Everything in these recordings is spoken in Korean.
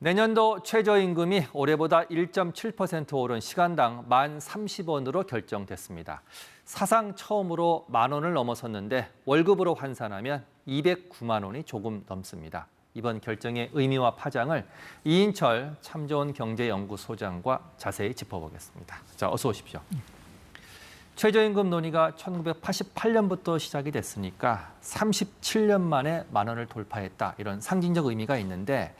내년도 최저임금이 올해보다 1.7% 오른 시간당 1,030원으로 결정됐습니다. 사상 처음으로 10,000원을 넘어섰는데 월급으로 환산하면 209만 원이 조금 넘습니다. 이번 결정의 의미와 파장을 이인철 참좋은경제연구소장과 자세히 짚어보겠습니다. 자, 어서 오십시오. 최저임금 논의가 1988년부터 시작이 됐으니까 37년 만에 10,000원을 돌파했다. 이런 상징적 의미가 있는데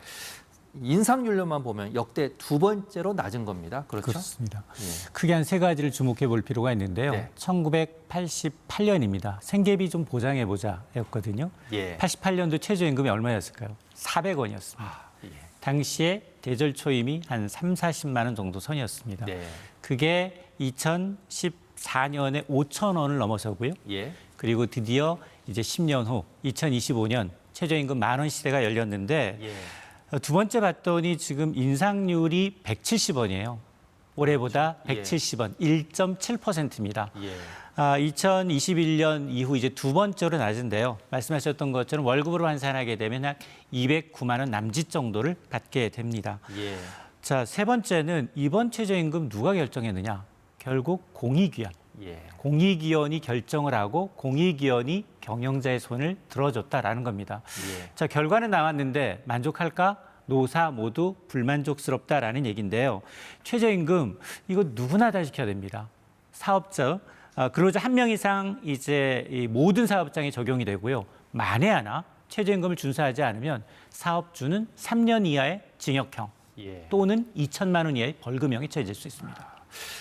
인상률로만 보면 역대 두 번째로 낮은 겁니다. 그렇죠? 그렇습니다. 예. 크게 한 세 가지를 주목해 볼 필요가 있는데요. 네. 1988년입니다. 생계비 좀 보장해보자였거든요. 예. 88년도 최저임금이 얼마였을까요? 400원이었습니다. 예. 당시에 대절 초임이 한 3, 40만 원 정도 선이었습니다. 네. 그게 2014년에 5,000원을 넘어서고요. 예. 그리고 드디어 이제 10년 후 2025년 최저임금 10,000원 시대가 열렸는데 예. 두 번째 봤더니 지금 인상률이 170원이에요. 올해보다 예. 170원, 1.7%입니다. 예. 2021년 이후 이제 두 번째로 낮은데요. 말씀하셨던 것처럼 월급으로 환산하게 되면 한 209만 원 남짓 정도를 받게 됩니다. 예. 자, 세 번째는 이번 최저임금 누가 결정했느냐? 결국 공익위원. 예. 공익위원이 결정을 하고 공익위원이 경영자의 손을 들어줬다라는 겁니다. 예. 자, 결과는 나왔는데 만족할까? 노사 모두 불만족스럽다라는 얘기인데요. 최저임금 이거 누구나 다 지켜야 됩니다. 사업자, 근로자 한 명 이상 이제 이 모든 사업장에 적용이 되고요. 만에 하나 최저임금을 준수하지 않으면 사업주는 3년 이하의 징역형 예. 또는 2천만 원 이하의 벌금형이 처해질 수 있습니다.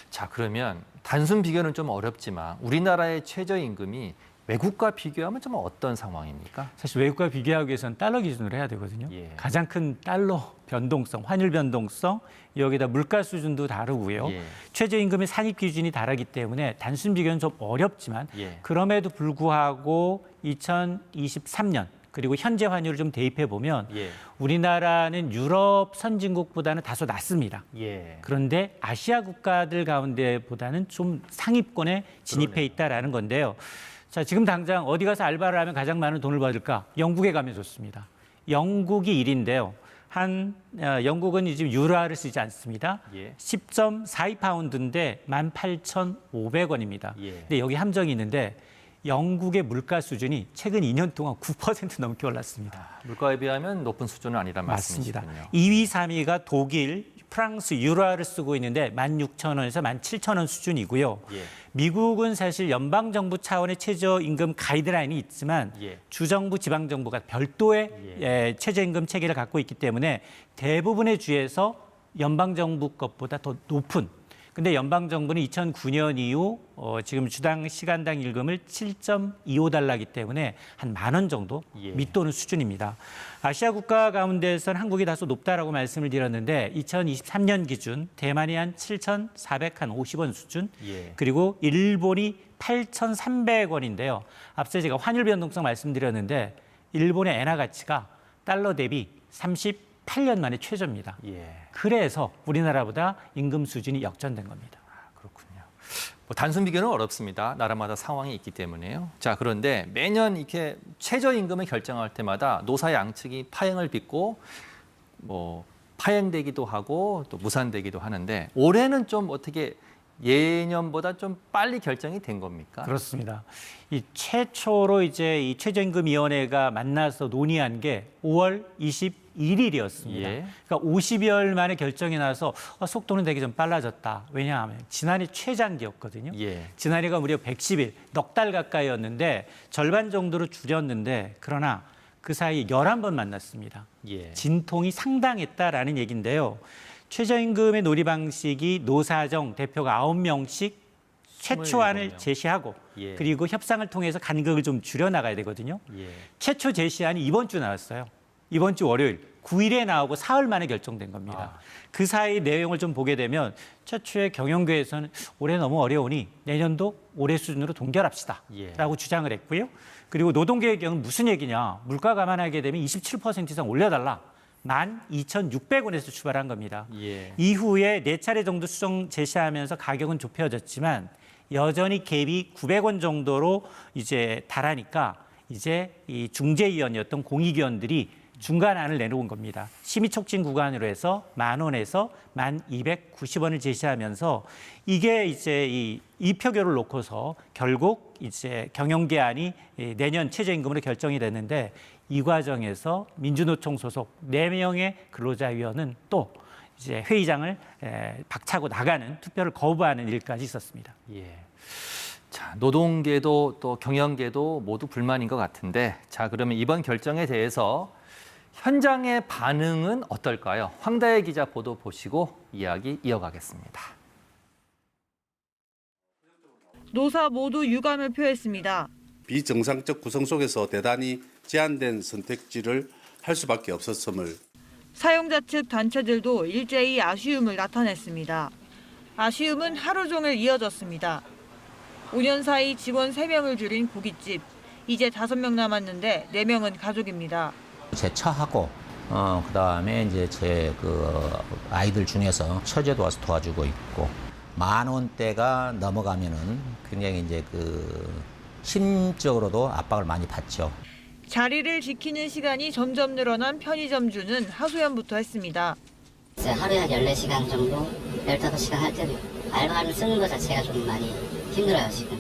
자, 그러면 단순 비교는 좀 어렵지만 우리나라의 최저임금이 외국과 비교하면 좀 어떤 상황입니까? 사실 외국과 비교하기 위해서는 달러 기준으로 해야 되거든요. 예. 가장 큰 달러 변동성, 환율 변동성, 여기다 물가 수준도 다르고요. 예. 최저임금의 산입 기준이 다르기 때문에 단순 비교는 좀 어렵지만 예. 그럼에도 불구하고 2023년 그리고 현재 환율을 좀 대입해 보면 예. 우리나라는 유럽 선진국보다는 다소 낮습니다. 예. 그런데 아시아 국가들 가운데보다는 좀 상위권에 진입해 그러네요. 있다라는 건데요. 자, 지금 당장 어디 가서 알바를 하면 가장 많은 돈을 받을까? 영국에 가면 좋습니다. 영국이 1위인데요. 영국은 지금 유로화를 쓰지 않습니다. 예. 10.42파운드인데 18,500원입니다. 예. 근데 여기 함정이 있는데 영국의 물가 수준이 최근 2년 동안 9% 넘게 올랐습니다. 물가에 비하면 높은 수준은 아니란 맞습니다. 말씀이시군요. 2위, 3위가 독일, 프랑스, 유로화를 쓰고 있는데 16,000원에서 17,000원 수준이고요. 예. 미국은 사실 연방정부 차원의 최저임금 가이드라인이 있지만 예. 주정부, 지방정부가 별도의 최저임금 체계를 갖고 있기 때문에 대부분의 주에서 연방정부 것보다 더 높은 근데 연방정부는 2009년 이후 지금 주당 시간당 임금을 7.25달러이기 때문에 한 10,000원 정도 예. 밑도는 수준입니다. 아시아 국가 가운데서는 한국이 다소 높다라고 말씀을 드렸는데 2023년 기준 대만이 한 7,450원 수준 예. 그리고 일본이 8,300원인데요. 앞서 제가 환율 변동성 말씀드렸는데 일본의 엔화 가치가 달러 대비 38년 만에 최저입니다. 예. 그래서 우리나라보다 임금 수준이 역전된 겁니다. 그렇군요. 뭐 단순 비교는 어렵습니다. 나라마다 상황이 있기 때문에요. 자, 그런데 매년 이렇게 최저임금을 결정할 때마다 노사 양측이 파행을 빚고 뭐 파행되기도 하고 또 무산되기도 하는데 올해는 좀 어떻게 예년보다 좀 빨리 결정이 된 겁니까? 그렇습니다. 이 최초로 이제 이 최저임금위원회가 만나서 논의한 게 5월 21일이었습니다. 예. 그러니까 50여일 만에 결정이 나서 속도는 되게 좀 빨라졌다. 왜냐하면 지난해 최장기였거든요. 예. 지난해가 무려 110일, 넉 달 가까이였는데 절반 정도로 줄였는데 그러나 그 사이 11번 만났습니다. 예. 진통이 상당했다라는 얘기인데요. 최저임금의 논의 방식이 노사정 대표가 9명씩 최초안을 27명. 제시하고 예. 그리고 협상을 통해서 간극을 좀 줄여나가야 되거든요. 예. 최초 제시안이 이번 주 나왔어요. 이번 주 월요일 9일에 나오고 사흘 만에 결정된 겁니다. 그 사이 내용을 좀 보게 되면 최초의 경영계에서는 올해 너무 어려우니 내년도 올해 수준으로 동결합시다 예. 라고 주장을 했고요. 그리고 노동계의 경우는 무슨 얘기냐. 물가 감안하게 되면 27% 이상 올려달라. 12,600원에서 출발한 겁니다. 예. 이후에 4차례 정도 수정 제시하면서 가격은 좁혀졌지만 여전히 갭이 900원 정도로 이제 달하니까 이제 이 중재위원이었던 공익위원들이 중간안을 내놓은 겁니다. 심의 촉진 구간으로 해서 10,000원에서 1290원을 제시하면서 이게 이제 이 표결을 놓고서 결국 이제 경영계안이 내년 최저임금으로 결정이 됐는데 이 과정에서 민주노총 소속 4명의 근로자위원은 또 이제 회의장을 박차고 나가는 투표를 거부하는 일까지 있었습니다. 예. 자, 노동계도 또 경영계도 모두 불만인 것 같은데, 자, 그러면 이번 결정에 대해서 현장의 반응은 어떨까요? 황다혜 기자 보도 보시고 이야기 이어가겠습니다. 노사 모두 유감을 표했습니다. 비정상적 구성 속에서 대단히 제한된 선택지를 할 수밖에 없었음을. 사용자 측 단체들도 일제히 아쉬움을 나타냈습니다. 아쉬움은 하루 종일 이어졌습니다. 5년 사이 직원 3명을 줄인 고깃집. 이제 5명 남았는데 4명은 가족입니다. 제 처하고 그다음에 이제 제 아이들 중에서 처제도 와서 도와주고 있고 10,000원대가 넘어가면은 굉장히 이제 심적으로도 압박을 많이 받죠. 자리를 지키는 시간이 점점 늘어난 편의점주는 하소연부터 했습니다. 하루에 한 14시간 정도, 15시간 할 때도 알바를 쓰는 것 자체가 좀 많이 힘들어요, 지금.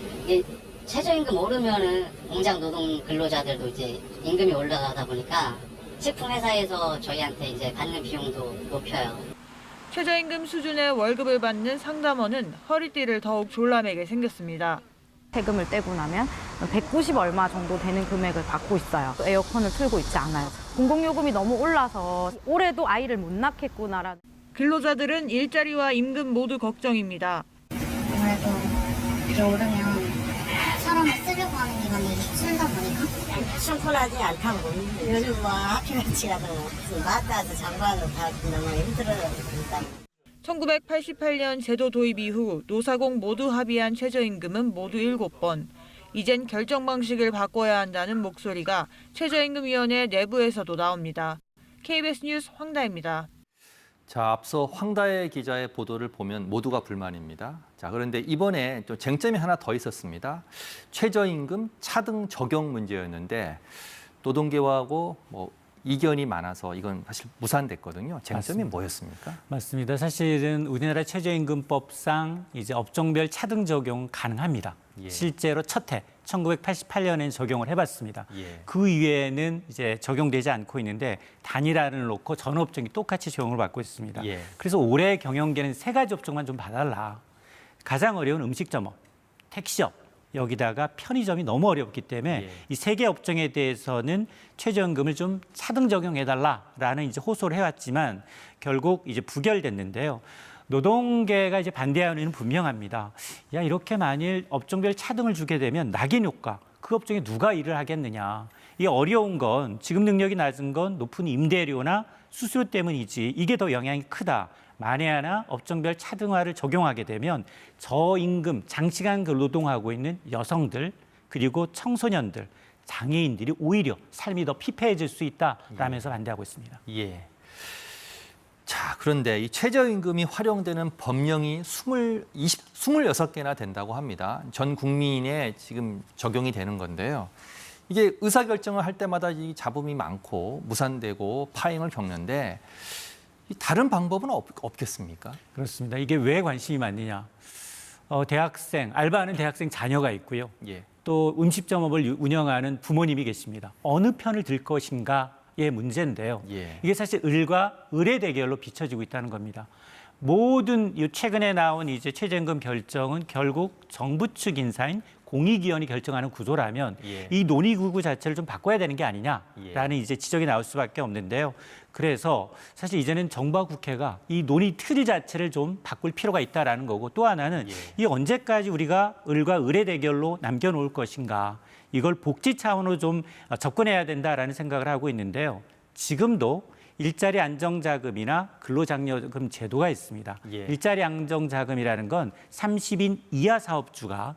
최저임금 오르면은 공장 노동 근로자들도 이제 임금이 올라가다 보니까 식품회사에서 저희한테 이제 받는 비용도 높여요. 최저임금 수준의 월급을 받는 상담원은 허리띠를 더욱 졸라매게 생겼습니다. 세금을 떼고 나면 190 얼마 정도 되는 금액을 받고 있어요. 에어컨을 틀고 있지 않아요. 공공요금이 너무 올라서 올해도 아이를 못 낳겠구나라는. 근로자들은 일자리와 임금 모두 걱정입니다. 아무래도 이게 오르면 사람을 쓰려고 하는 기간이 줄다 보니까 충분하지 않다고. 요즘 학교같이라도 무슨 마트에서 장관으로 다 너무 힘들어요. 1988년 제도 도입 이후 노사공 모두 합의한 최저임금은 모두 7번. 이젠 결정 방식을 바꿔야 한다는 목소리가 최저임금위원회 내부에서도 나옵니다. KBS 뉴스 황다혜입니다. 자, 앞서 황다혜 기자의 보도를 보면 모두가 불만입니다. 자, 그런데 이번에 또 쟁점이 하나 더 있었습니다. 최저임금 차등 적용 문제였는데 노동계하고 이견이 많아서 이건 사실 무산됐거든요. 쟁점이 맞습니다. 뭐였습니까? 맞습니다. 사실은 우리나라 최저임금법상 이제 업종별 차등 적용 가능합니다. 예. 실제로 첫 해 1988년에 적용을 해봤습니다. 예. 그 이외에는 이제 적용되지 않고 있는데 단일화를 놓고 전 업종이 똑같이 적용을 받고 있습니다. 예. 그래서 올해 경영계는 3가지 업종만 좀 봐달라. 가장 어려운 음식점업, 택시업, 여기다가 편의점이 너무 어렵기 때문에 예. 이 3개 업종에 대해서는 최저임금을 좀 차등 적용해달라라는 이제 호소를 해왔지만 결국 이제 부결됐는데요. 노동계가 이제 반대하는 의견은 분명합니다. 야, 이렇게 만일 업종별 차등을 주게 되면 낙인 효과, 그 업종에 누가 일을 하겠느냐. 이게 어려운 건 지금 능력이 낮은 건 높은 임대료나 수수료 때문이지 이게 더 영향이 크다. 만에 하나 업종별 차등화를 적용하게 되면 저임금, 장시간 노동하고 있는 여성들 그리고 청소년들, 장애인들이 오히려 삶이 더 피폐해질 수 있다라면서 반대하고 있습니다. 예. 자, 그런데 이 최저임금이 활용되는 법령이 26개나 된다고 합니다. 전 국민에 지금 적용이 되는 건데요. 이게 의사결정을 할 때마다 이 잡음이 많고 무산되고 파행을 겪는데 다른 방법은 없겠습니까? 그렇습니다. 이게 왜 관심이 많느냐. 대학생, 알바하는 대학생 자녀가 있고요. 예. 또 음식점업을 운영하는 부모님이 계십니다. 어느 편을 들 것인가의 문제인데요. 예. 이게 사실 을과 을의 대결로 비춰지고 있다는 겁니다. 모든 최근에 나온 이제 최저임금 결정은 결국 정부 측 인사인 공익위원이 결정하는 구조라면 예. 이 논의구조 자체를 좀 바꿔야 되는 게 아니냐라는 이제 지적이 나올 수밖에 없는데요. 그래서 사실 이제는 정부와 국회가 이 논의 틀 자체를 좀 바꿀 필요가 있다라는 거고 또 하나는 예. 이 언제까지 우리가 을과 을의 대결로 남겨놓을 것인가 이걸 복지 차원으로 좀 접근해야 된다라는 생각을 하고 있는데요. 지금도 일자리 안정자금이나 근로장려금 제도가 있습니다. 예. 일자리 안정자금이라는 건 30인 이하 사업주가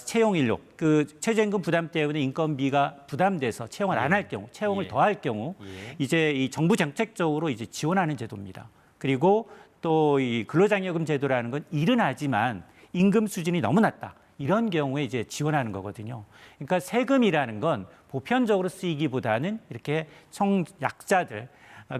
채용 인력, 최저임금 부담 때문에 인건비가 부담돼서 채용을 안 할 경우, 채용을 예. 더 할 경우, 예. 이제 이 정부 정책적으로 이제 지원하는 제도입니다. 그리고 또 이 근로장려금 제도라는 건 일은 하지만 임금 수준이 너무 낮다. 이런 경우에 이제 지원하는 거거든요. 그러니까 세금이라는 건 보편적으로 쓰이기보다는 이렇게 청약자들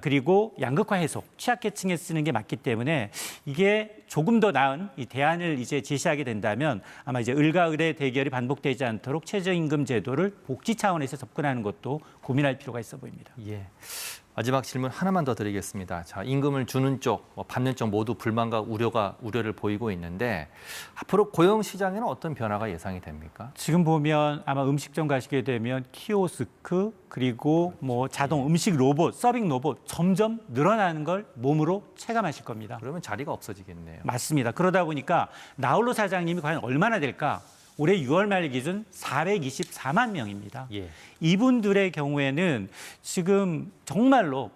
그리고 양극화 해소, 취약계층에 쓰는 게 맞기 때문에 이게 조금 더 나은 이 대안을 이제 제시하게 된다면 아마 이제 을과 을의 대결이 반복되지 않도록 최저임금 제도를 복지 차원에서 접근하는 것도 고민할 필요가 있어 보입니다. 예. 마지막 질문 하나만 더 드리겠습니다. 자, 임금을 주는 쪽, 받는 쪽 모두 불만과 우려를 보이고 있는데 앞으로 고용 시장에는 어떤 변화가 예상이 됩니까? 지금 보면 아마 음식점 가시게 되면 키오스크 그리고 뭐 자동 음식 로봇, 서빙 로봇 점점 늘어나는 걸 몸으로 체감하실 겁니다. 그러면 자리가 없어지겠네요. 맞습니다. 그러다 보니까 나홀로 사장님이 과연 얼마나 될까? 올해 6월 말 기준 424만 명입니다. 예. 이분들의 경우에는 지금 정말로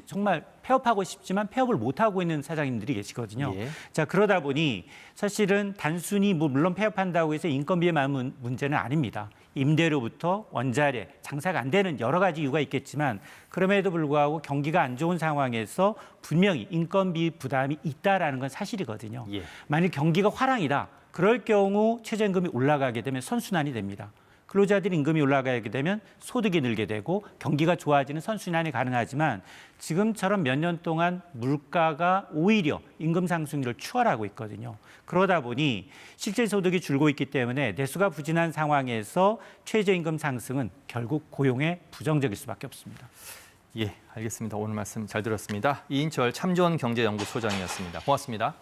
정말 폐업하고 싶지만 폐업을 못하고 있는 사장님들이 계시거든요. 예. 자, 그러다 보니 사실은 단순히 물론 폐업한다고 해서 인건비에 많은 문제는 아닙니다. 임대료부터 원자재, 장사가 안 되는 여러 가지 이유가 있겠지만 그럼에도 불구하고 경기가 안 좋은 상황에서 분명히 인건비 부담이 있다라는 건 사실이거든요. 예. 만일 경기가 화랑이다. 그럴 경우 최저임금이 올라가게 되면 선순환이 됩니다. 근로자들 임금이 올라가게 되면 소득이 늘게 되고 경기가 좋아지는 선순환이 가능하지만 지금처럼 몇 년 동안 물가가 오히려 임금 상승률을 추월하고 있거든요. 그러다 보니 실질 소득이 줄고 있기 때문에 내수가 부진한 상황에서 최저임금 상승은 결국 고용에 부정적일 수밖에 없습니다. 예, 알겠습니다. 오늘 말씀 잘 들었습니다. 이인철 참좋은 경제연구소장이었습니다. 고맙습니다.